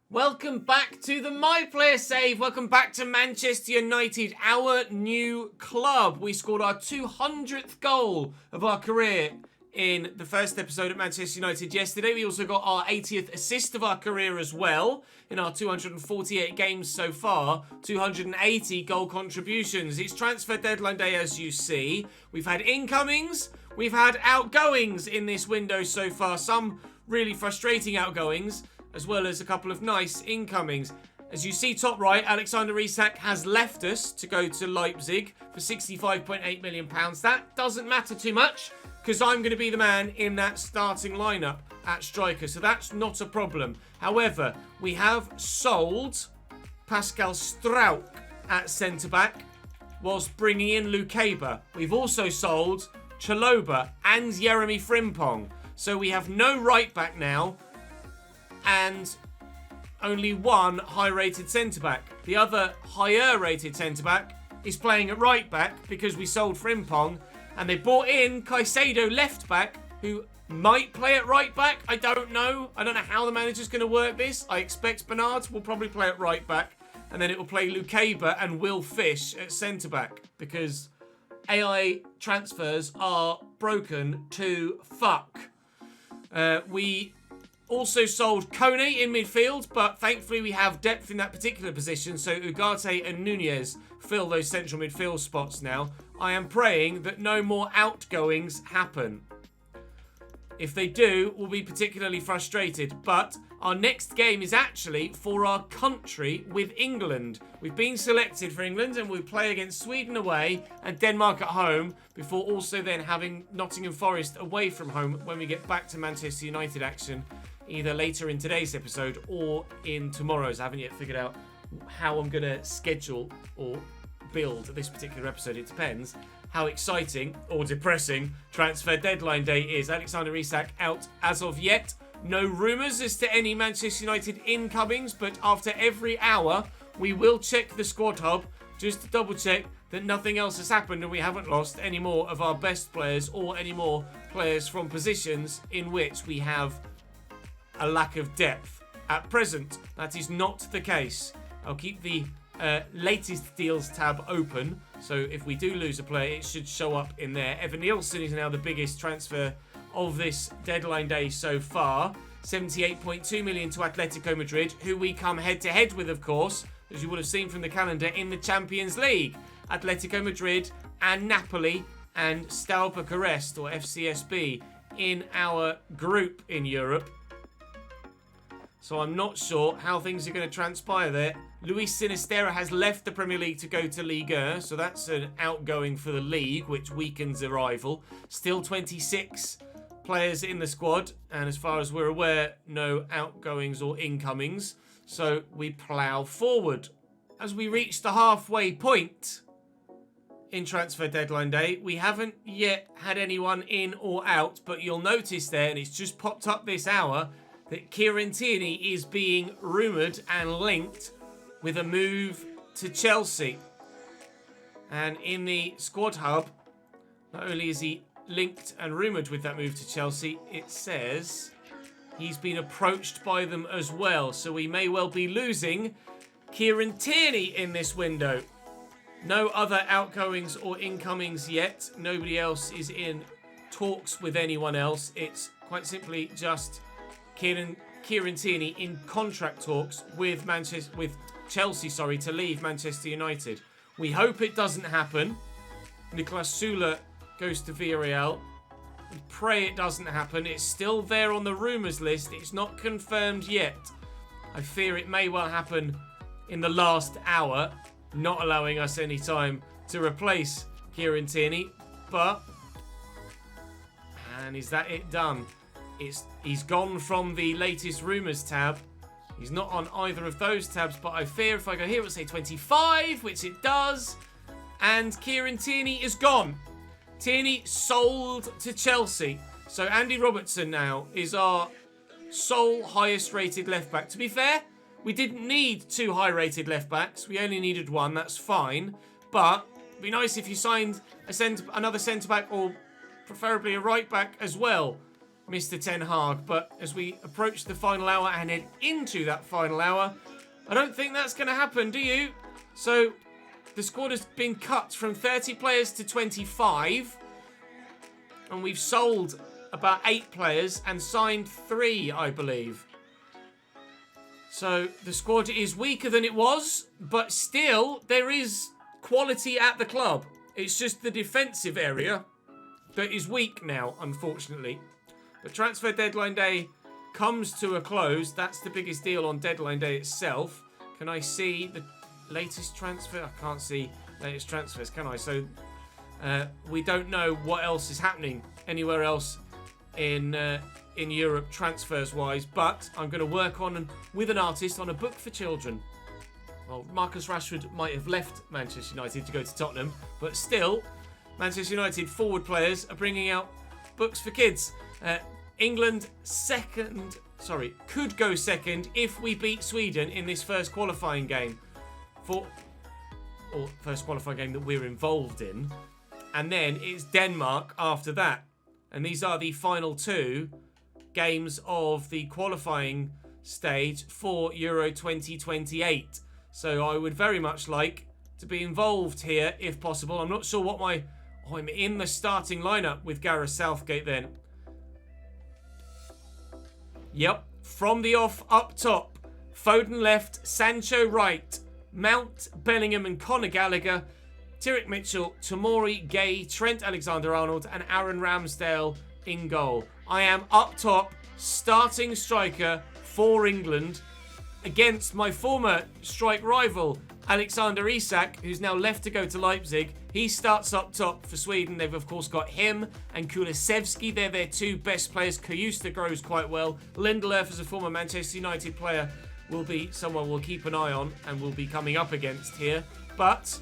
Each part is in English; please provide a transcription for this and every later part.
Welcome back to the My Player Save. Welcome back to Manchester United, our new club. We scored our 200th goal of our career in the first episode at Manchester United yesterday. We also got our 80th assist of our career as well in our 248 games so far. 280 goal contributions. It's transfer deadline day, as you see. We've had incomings. We've had outgoings in this window so far. Some really frustrating outgoings, as well as a couple of nice incomings. As you see top right, Alexander Isak has left us to go to Leipzig for £65.8 million. That doesn't matter too much, because I'm going to be the man in that starting lineup at striker, so that's not a problem. However, we have sold Pascal Struijk at centre-back, whilst bringing in Lukeba. We've also sold Chalobah and Jeremy Frimpong. So we have no right-back now, and only one high-rated centre-back. The other higher-rated centre-back is playing at right-back because we sold Frimpong, and they brought in Caicedo left-back, who might play at right-back. I don't know. I don't know how the manager's going to work this. I expect Bernard will probably play at right-back, and then it will play Lukeba and Will Fish at centre-back, because AI transfers are broken to fuck. We also sold Kone in midfield, but thankfully we have depth in that particular position, so Ugarte and Nunez fill those central midfield spots now. I am praying that no more outgoings happen. If they do, we'll be particularly frustrated, but our next game is actually for our country with England. We've been selected for England, and we play against Sweden away and Denmark at home, before also then having Nottingham Forest away from home when we get back to Manchester United action, either later in today's episode or in tomorrow's. I haven't yet figured out how I'm going to schedule or build this particular episode. It depends how exciting or depressing transfer deadline day is. Alexander Isak out as of yet. No rumours as to any Manchester United incomings, but after every hour we will check the squad hub just to double check that nothing else has happened and we haven't lost any more of our best players or any more players from positions in which we have a lack of depth. At present, that is not the case. I'll keep the latest deals tab open, so if we do lose a player, it should show up in there. Evan Nielsen is now the biggest transfer of this deadline day so far. 78.2 million to Atletico Madrid, who we come head-to-head with, of course, as you would have seen from the calendar, in the Champions League. Atletico Madrid and Napoli and Steaua Bucharest, or FCSB, in our group in Europe. So I'm not sure how things are going to transpire there. Luis Sinisterra has left the Premier League to go to Ligue 1, so that's an outgoing for the league, which weakens the rival. Still 26 players in the squad, and as far as we're aware, no outgoings or incomings. So we plough forward. As we reach the halfway point in transfer deadline day, we haven't yet had anyone in or out, but you'll notice there, and it's just popped up this hour, that Kieran Tierney is being rumoured and linked with a move to Chelsea. And in the squad hub, not only is he linked and rumoured with that move to Chelsea, it says he's been approached by them as well. So we may well be losing Kieran Tierney in this window. No other outgoings or incomings yet. Nobody else is in talks with anyone else. It's quite simply just Kieran Tierney in contract talks with Chelsea, to leave Manchester United. We hope it doesn't happen. Nicolas Sula goes to Villarreal. We pray it doesn't happen. It's still there on the rumours list. It's not confirmed yet. I fear it may well happen in the last hour, not allowing us any time to replace Kieran Tierney. And is that it done? He's gone from the latest rumours tab. He's not on either of those tabs, but I fear if I go here, it'll say 25, which it does. And Kieran Tierney is gone. Tierney sold to Chelsea. So Andy Robertson now is our sole highest rated left back. To be fair, we didn't need two high rated left backs. We only needed one. That's fine. But it'd be nice if you signed another centre back, or preferably a right back as well. Mr. Ten Hag. But as we approach the final hour and head into that final hour, I don't think that's going to happen, do you? So the squad has been cut from 30 players to 25. And we've sold about 8 players and signed 3, I believe. So the squad is weaker than it was, but still there is quality at the club. It's just the defensive area that is weak now, unfortunately. But transfer deadline day comes to a close. That's the biggest deal on deadline day itself. Can I see the latest transfer? I can't see latest transfers, can I? So we don't know what else is happening anywhere else in Europe transfers-wise. But I'm going to work on with an artist on a book for children. Well, Marcus Rashford might have left Manchester United to go to Tottenham, but still, Manchester United forward players are bringing out books for kids. England could go second if we beat Sweden in this first qualifying game, first qualifying game that we're involved in, and then it's Denmark after that, and these are the final 2 games of the qualifying stage for Euro 2028. So I would very much like to be involved here if possible. I'm not sure what I'm in the starting lineup with Gareth Southgate then. Yep, from the off up top. Foden left, Sancho right, Mount, Bellingham and Conor Gallagher, Tyrek Mitchell, Tomori, Gay, Trent Alexander-Arnold and Aaron Ramsdale in goal. I am up top, starting striker for England, against my former strike rival, Alexander Isak, who's now left to go to Leipzig. He starts up top for Sweden. They've, of course, got him and Kulusevski. They're their 2 best players. Kajusta grows quite well. Lindelöf, as a former Manchester United player, will be someone we'll keep an eye on and will be coming up against here. But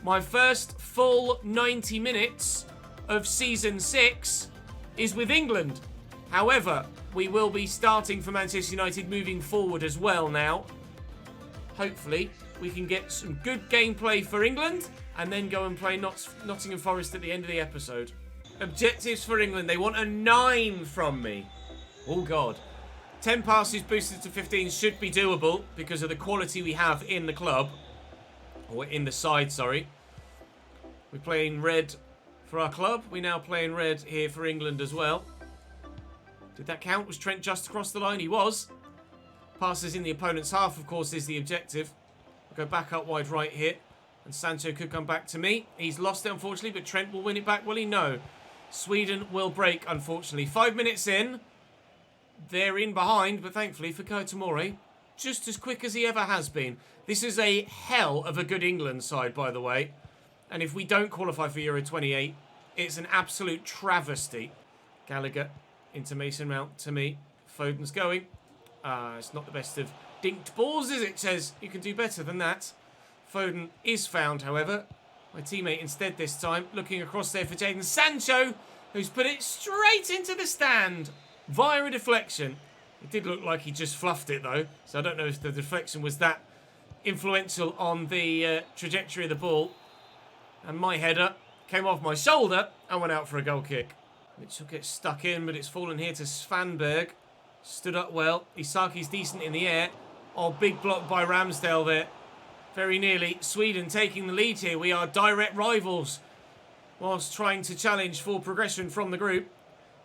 my first full 90 minutes of Season 6 is with England. However, we will be starting for Manchester United moving forward as well now. Hopefully, we can get some good gameplay for England and then go and play Nottingham Forest at the end of the episode. Objectives for England. They want a 9 from me. Oh, God. 10 passes boosted to 15 should be doable because of the quality we have in the club. Or in the side, sorry. We're playing red for our club. We now play in red here for England as well. Did that count? Was Trent just across the line? He was. Passes in the opponent's half, of course, is the objective. We'll go back up wide right here. And Sancho could come back to me. He's lost it, unfortunately, but Trent will win it back. Will he? No. Sweden will break, unfortunately. 5 minutes in. They're in behind, but thankfully for Tomori, just as quick as he ever has been. This is a hell of a good England side, by the way. And if we don't qualify for Euro 28, it's an absolute travesty. Gallagher into Mason Mount to me. Foden's going. It's not the best of dinked balls, is it, Ches? You can do better than that. Foden is found, however. My teammate instead this time. Looking across there for Jadon Sancho, who's put it straight into the stand via a deflection. It did look like he just fluffed it, though. So I don't know if the deflection was that influential on the trajectory of the ball. And my header came off my shoulder and went out for a goal kick. Mitchell gets stuck in, but it's fallen here to Svanberg. Stood up well. Isaki's decent in the air. Oh, big block by Ramsdale there. Very nearly. Sweden taking the lead here. We are direct rivals whilst trying to challenge for progression from the group.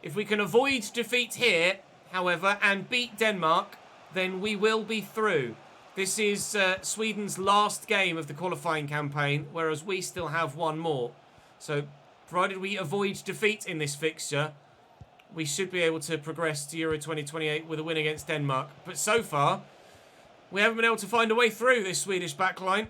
If we can avoid defeat here, however, and beat Denmark, then we will be through. This is Sweden's last game of the qualifying campaign, whereas we still have one more. So, provided we avoid defeat in this fixture, we should be able to progress to Euro 2028 with a win against Denmark. But so far, we haven't been able to find a way through this Swedish backline.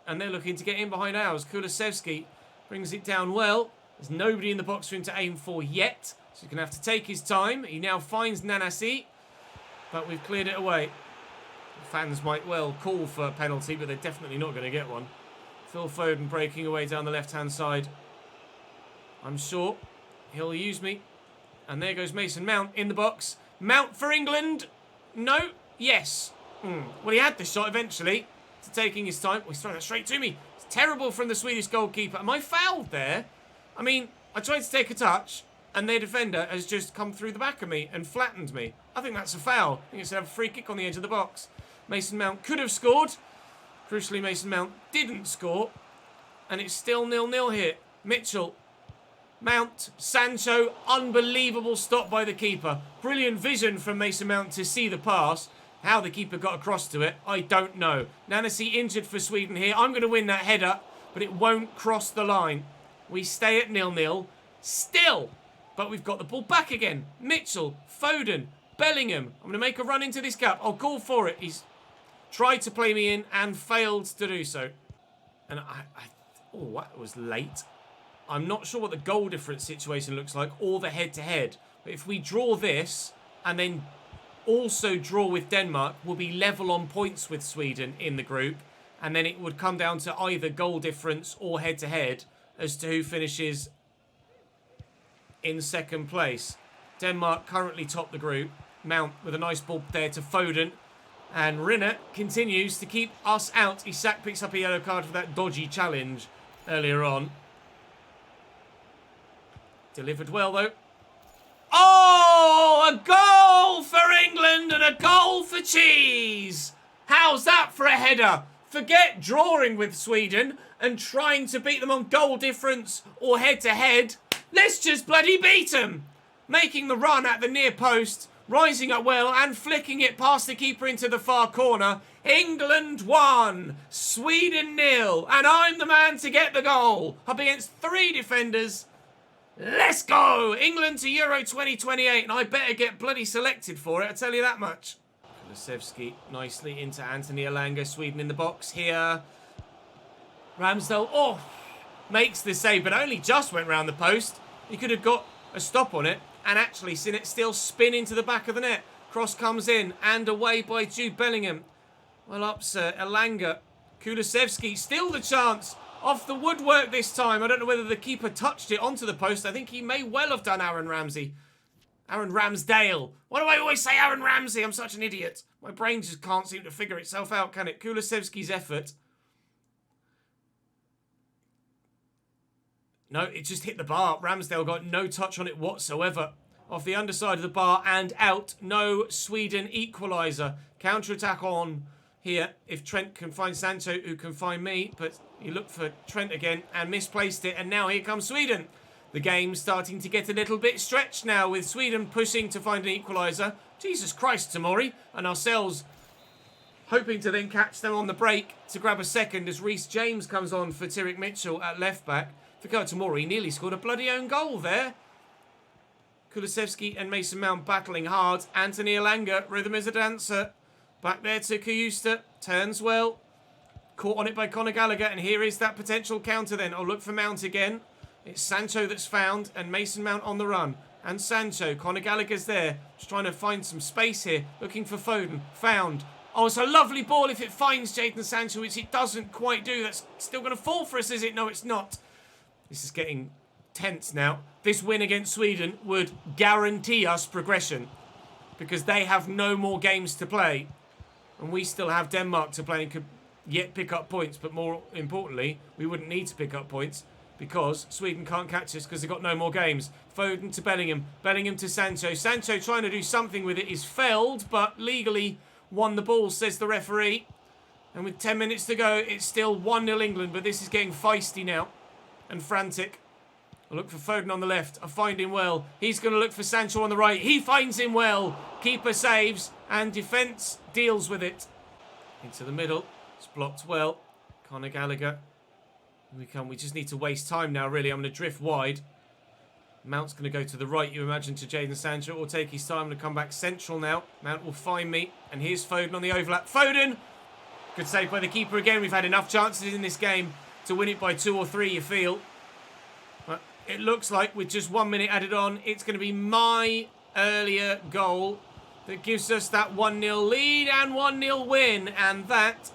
And they're looking to get in behind ours. Kulusevski brings it down well. There's nobody in the box for him to aim for yet. So he's going to have to take his time. He now finds Nanasi. But we've cleared it away. Fans might well call for a penalty, but they're definitely not going to get one. Phil Foden breaking away down the left-hand side. I'm sure he'll use me. And there goes Mason Mount in the box. Mount for England. No. Yes. Well, he had the shot eventually. To taking his time. Oh, he's throwing that straight to me. It's terrible from the Swedish goalkeeper. Am I fouled there? I mean, I tried to take a touch. and their defender has just come through the back of me and flattened me. I think that's a foul. I think it's a free kick on the edge of the box. Mason Mount could have scored. Crucially, Mason Mount didn't score. And it's still 0-0 here. Mitchell, Mount, Sancho, unbelievable stop by the keeper. Brilliant vision from Mason Mount to see the pass. How the keeper got across to it, I don't know. Nanasi injured for Sweden here. I'm going to win that header, but it won't cross the line. We stay at 0-0. Still, but we've got the ball back again. Mitchell, Foden, Bellingham. I'm going to make a run into this gap. I'll call for it. He's tried to play me in and failed to do so. And oh, that was late. I'm not sure what the goal difference situation looks like or the head-to-head. But if we draw this and then also draw with Denmark, we'll be level on points with Sweden in the group. And then it would come down to either goal difference or head-to-head as to who finishes in second place. Denmark currently top the group. Mount with a nice ball there to Foden. And Rinne continues to keep us out. Isak picks up a yellow card for that dodgy challenge earlier on. Delivered well, though. Oh, a goal for England and a goal for Cheese. How's that for a header? Forget drawing with Sweden and trying to beat them on goal difference or head-to-head. Let's just bloody beat them. Making the run at the near post, rising up well and flicking it past the keeper into the far corner. England 1, Sweden 0, and I'm the man to get the goal. Up against 3 defenders. Let's go! England to Euro 2028, and I better get bloody selected for it, I tell you that much. Kulusevski nicely into Anthony Elanga. Sweden in the box here. Ramsdale, oh, makes the save, but only just went round the post. He could have got a stop on it, and actually seen it still spin into the back of the net. Cross comes in, and away by Jude Bellingham. Well up, sir. Elanga. Kulusevski, still the chance. Off the woodwork this time. I don't know whether the keeper touched it onto the post. I think he may well have done Aaron Ramsey. Aaron Ramsdale. Why do I always say Aaron Ramsey? I'm such an idiot. My brain just can't seem to figure itself out, can it? Kulusevski's effort. No, it just hit the bar. Ramsdale got no touch on it whatsoever. Off the underside of the bar and out. No Sweden equaliser. Counter-attack on here. If Trent can find Sancho, who can find me. But he looked for Trent again and misplaced it. And now here comes Sweden. The game's starting to get a little bit stretched now with Sweden pushing to find an equaliser. Jesus Christ, Tomori. And ourselves hoping to then catch them on the break to grab a second as Reece James comes on for Tyrick Mitchell at left-back. Fikayo Tomori nearly scored a bloody own goal there. Kulusevski and Mason Mount battling hard. Anthony Elanga, rhythm is a dancer. Back there to Kayusta. Turns well. Caught on it by Conor Gallagher. And here is that potential counter then. I'll look for Mount again. It's Sancho that's found. And Mason Mount on the run. And Sancho. Conor Gallagher's there. Just trying to find some space here. Looking for Foden. Found. Oh, it's a lovely ball if it finds Jadon Sancho, which it doesn't quite do. That's still going to fall for us, is it? No, it's not. This is getting tense now. This win against Sweden would guarantee us progression because they have no more games to play and we still have Denmark to play and could yet pick up points, but more importantly we wouldn't need to pick up points because Sweden can't catch us because they've got no more games. Foden to Bellingham, Bellingham to Sancho. Sancho trying to do something with it is failed, but legally won the ball, says the referee. And with 10 minutes to go, it's still 1-0 England, but this is getting feisty now and frantic. I look for Foden on the left. I find him well. He's going to look for Sancho on the right. He finds him well. Keeper saves and defence deals with it. Into the middle. It's blocked well. Conor Gallagher. Here we come. We just need to waste time now, really. I'm going to drift wide. Mount's going to go to the right, you imagine, to Jadon Sancho. Will take his time. I'm going to come back central now. Mount will find me. And here's Foden on the overlap. Foden! Good save by the keeper again. We've had enough chances in this game to win it by 2 or 3, you feel. But it looks like with just 1 minute added on, it's going to be my earlier goal that gives us that 1-0 lead and 1-0 win. And that,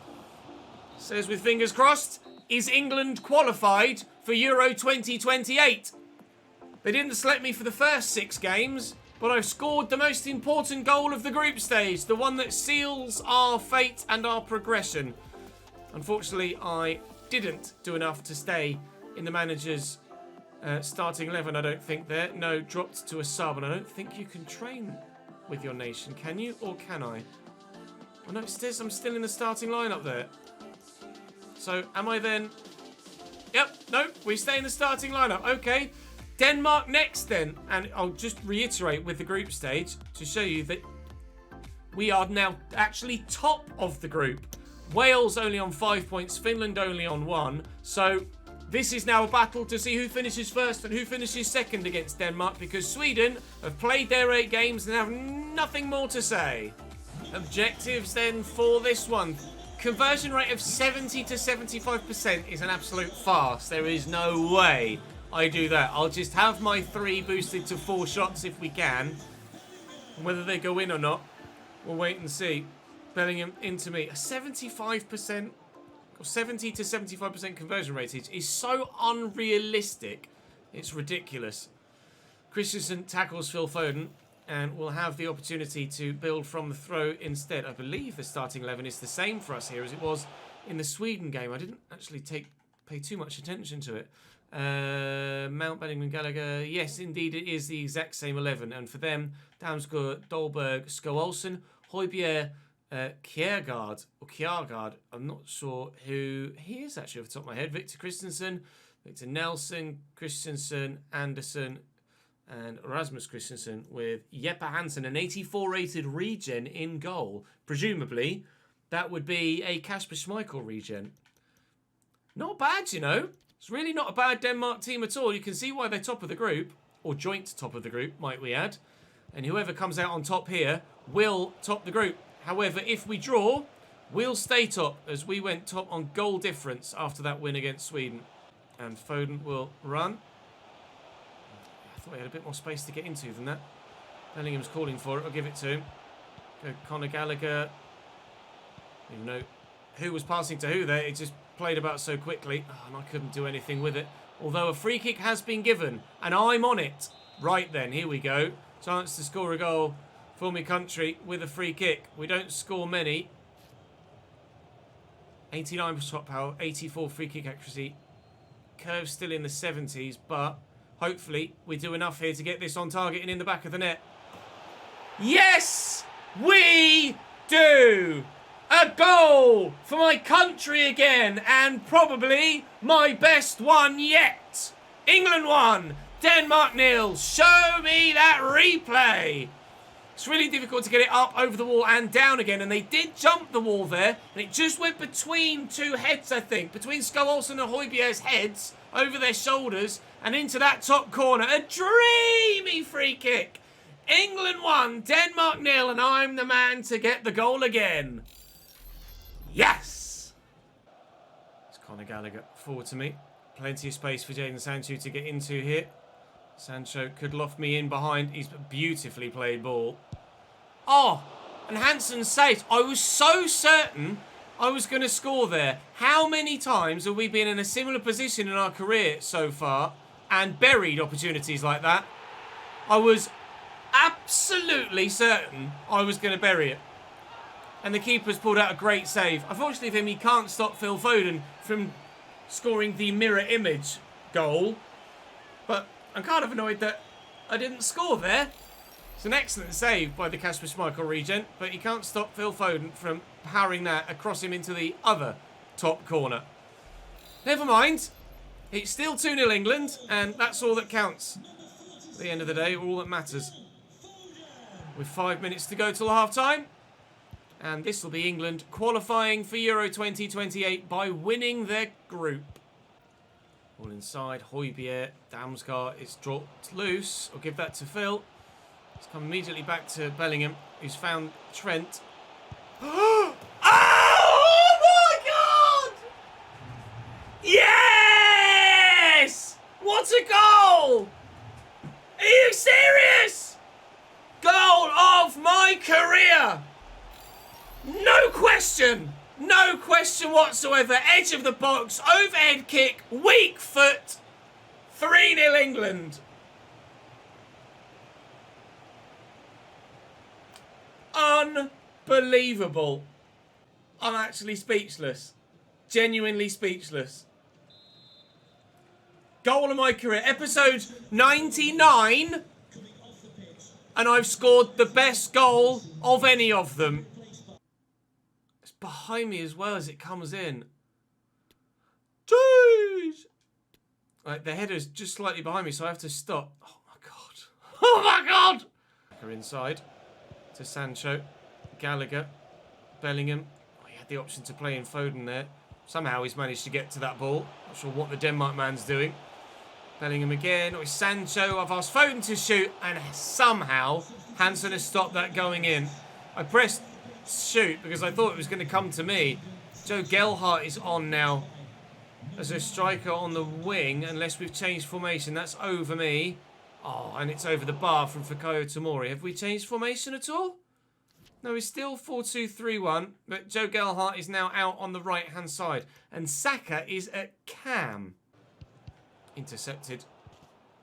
says with fingers crossed, is England qualified for Euro 2028. They didn't select me for the first 6 games, but I've scored the most important goal of the group stage, the one that seals our fate and our progression. Unfortunately, I didn't do enough to stay in the manager's Starting 11, I don't think there. No, dropped to a sub, and I don't think you can train with your nation, can you? Or can I? Oh no, it says I'm still in the starting lineup there. So, am I then... Yep, no, we stay in the starting lineup. Okay, Denmark next then. And I'll just reiterate with the group stage to show you that we are now actually top of the group. Wales only on 5 points, Finland only on 1. So... this is now a battle to see who finishes first and who finishes second against Denmark, because Sweden have played their 8 games and have nothing more to say. Objectives then for this one. Conversion rate of 70 to 75% is an absolute farce. There is no way I do that. I'll just have my 3 boosted to 4 shots if we can. And whether they go in or not, we'll wait and see. Bellingham into me. A 75%... 70 to 75% conversion rate is so unrealistic. It's ridiculous. Christensen tackles Phil Foden and will have the opportunity to build from the throw instead. I believe the starting 11 is the same for us here as it was in the Sweden game. I didn't actually pay too much attention to it. Mount, Bellingham, Gallagher. Yes, indeed, it is the exact same 11. And for them, Damsgaard, Dolberg, Skålsen, Højbjerg, Kjærgaard, I'm not sure who he is actually off the top of my head. Victor Christensen, Victor Nelson, Christensen, Anderson, and Rasmus Christensen with Jeppe Hansen, an 84 rated regen in goal. Presumably, that would be a Kasper Schmeichel regen. Not bad, you know. It's really not a bad Denmark team at all. You can see why they're top of the group, or joint top of the group, might we add. And whoever comes out on top here will top the group. However, if we draw, we'll stay top, as we went top on goal difference after that win against Sweden. And Foden will run. I thought he had a bit more space to get into than that. Bellingham's calling for it. I'll give it to him. Go Conor Gallagher. I don't know who was passing to who there. It just played about so quickly. Oh, and I couldn't do anything with it. Although a free kick has been given. And I'm on it. Right then, here we go. Chance to score a goal for my country with a free kick. We don't score many. 89 shot power, 84 free kick accuracy. Curve still in the 70s, but hopefully we do enough here to get this on target and in the back of the net. Yes, we do! A goal for my country again, and probably my best one yet. England 1, Denmark 0. Show me that replay. It's really difficult to get it up over the wall and down again, and they did jump the wall there, and it just went between 2 heads, I think, between Skålsen and Højbjerg's heads, over their shoulders, and into that top corner. A dreamy free kick. England 1, Denmark 0, and I'm the man to get the goal again. Yes! It's Conor Gallagher forward to me. Plenty of space for Jadon Sancho to get into here. Sancho could loft me in behind. He's a beautifully played ball. Oh, and Hansen saved. I was so certain I was going to score there. How many times have we been in a similar position in our career so far and buried opportunities like that? I was absolutely certain I was going to bury it. And the keeper's pulled out a great save. Unfortunately for him, he can't stop Phil Foden from scoring the mirror image goal. But I'm kind of annoyed that I didn't score there. It's an excellent save by the Kasper Schmeichel regen, but he can't stop Phil Foden from powering that across him into the other top corner. Never mind. It's still 2-0 England, and that's all that counts. At the end of the day, all that matters. With 5 minutes to go till half-time. And this will be England qualifying for Euro 2028 by winning their group. All inside, Højbjerg, Damsgaard, it's dropped loose. I'll give that to Phil. It's come immediately back to Bellingham, who's found Trent. Oh my God! Yes! What a goal! Are you serious? Goal of my career! No question! No question whatsoever. Edge of the box, overhead kick, weak foot. 3-0 England. Unbelievable. I'm actually speechless. Genuinely speechless. goal of my career. Episode 99. And I've scored the best goal of any of them. It's behind me as well as it comes in. Jeez. Right, the header's just slightly behind me, so I have to stop. Oh my god. Oh my god! We're inside to Sancho, Gallagher, Bellingham. Oh, he had the option to play in Foden there. Somehow he's managed to get to that ball. Not sure what the Denmark man's doing. Bellingham again. Oh, it's Sancho. I've asked Foden to shoot, and somehow Hansen has stopped that going in. I pressed shoot because I thought it was going to come to me. Joe Gelhardt is on now as a striker on the wing, unless we've changed formation. That's over me. Oh, and it's over the bar from Fikayo Tomori. Have we changed formation at all? No, it's still 4-2-3-1, but Joe Gelhardt is now out on the right-hand side. And Saka is at cam. Intercepted.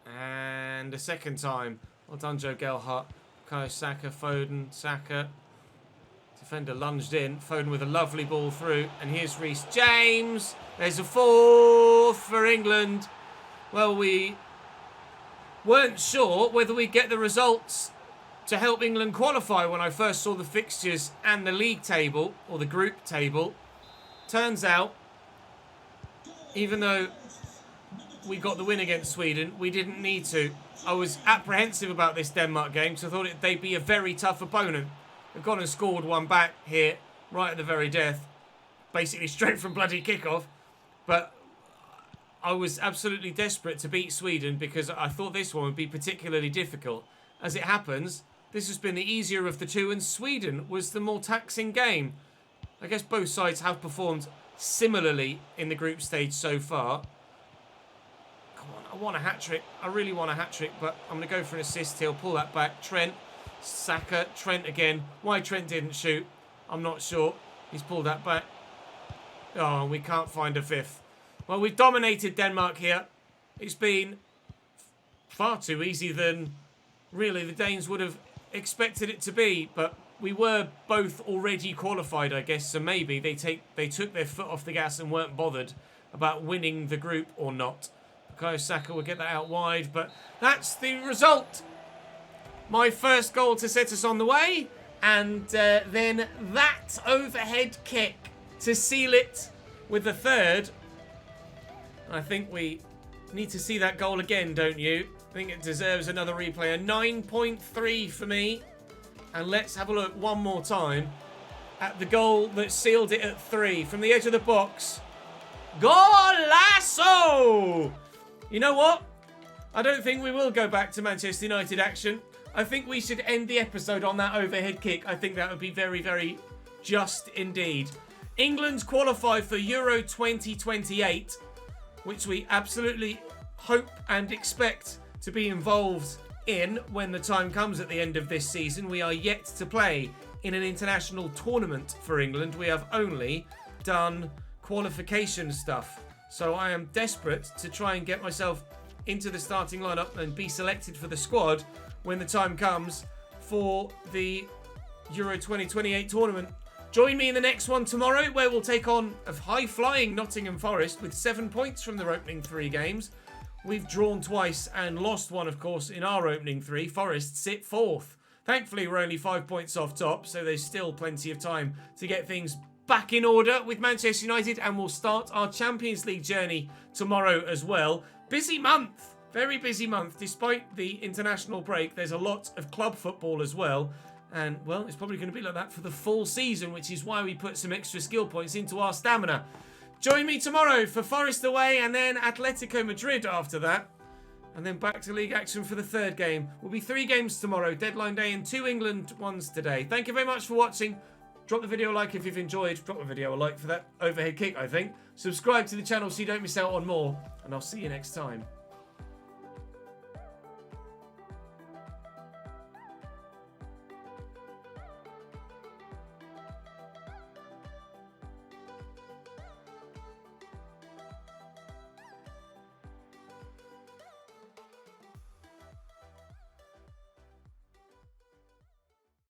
And a second time. Well done, Joe Gelhardt. Fikayo Saka, Foden, Saka. Defender lunged in. Foden with a lovely ball through. And here's Reece James. There's a fourth for England. Well, we weren't sure whether we'd get the results to help England qualify when I first saw the fixtures and the league table, or the group table. Turns out, even though we got the win against Sweden, we didn't need to. I was apprehensive about this Denmark game, because I thought they'd be a very tough opponent. We've gone and scored one back here, right at the very death. Basically straight from bloody kickoff. But I was absolutely desperate to beat Sweden, because I thought this one would be particularly difficult. As it happens, this has been the easier of the two, and Sweden was the more taxing game. I guess both sides have performed similarly in the group stage so far. Come on, I want a hat-trick. I really want a hat-trick, but I'm going to go for an assist here. I'll pull that back. Trent, Saka, Trent again. Why Trent didn't shoot, I'm not sure. He's pulled that back. Oh, we can't find a fifth. Well, we've dominated Denmark here. It's been far too easy than really the Danes would have expected it to be, but we were both already qualified, I guess, so maybe they took their foot off the gas and weren't bothered about winning the group or not. Bukayo Saka will get that out wide, but that's the result. My first goal to set us on the way, and then that overhead kick to seal it with the third. I think we need to see that goal again, don't you? I think it deserves another replay. A 9.3 for me. And let's have a look one more time at the goal that sealed it at 3 from the edge of the box. Golazo! You know what? I don't think we will go back to Manchester United action. I think we should end the episode on that overhead kick. I think that would be very, very just indeed. England's qualified for Euro 2028, which we absolutely hope and expect to be involved in when the time comes at the end of this season. We are yet to play in an international tournament for England. We have only done qualification stuff. So I am desperate to try and get myself into the starting lineup and be selected for the squad when the time comes for the Euro 2028 tournament. Join me in the next one tomorrow, where we'll take on a high-flying Nottingham Forest with 7 points from their opening 3 games. We've drawn twice and lost one, of course, in our opening 3. Forest sit 4th. Thankfully, we're only 5 points off top, so there's still plenty of time to get things back in order with Manchester United, and we'll start our Champions League journey tomorrow as well. Busy month. Very busy month. Despite the international break, there's a lot of club football as well. And, well, it's probably going to be like that for the full season, which is why we put some extra skill points into our stamina. Join me tomorrow for Forest away, and then Atletico Madrid after that. And then back to league action for the 3rd game. Will be 3 games tomorrow, deadline day, and 2 England ones today. Thank you very much for watching. Drop the video a like if you've enjoyed. Drop the video a like for that overhead kick, I think. Subscribe to the channel so you don't miss out on more. And I'll see you next time.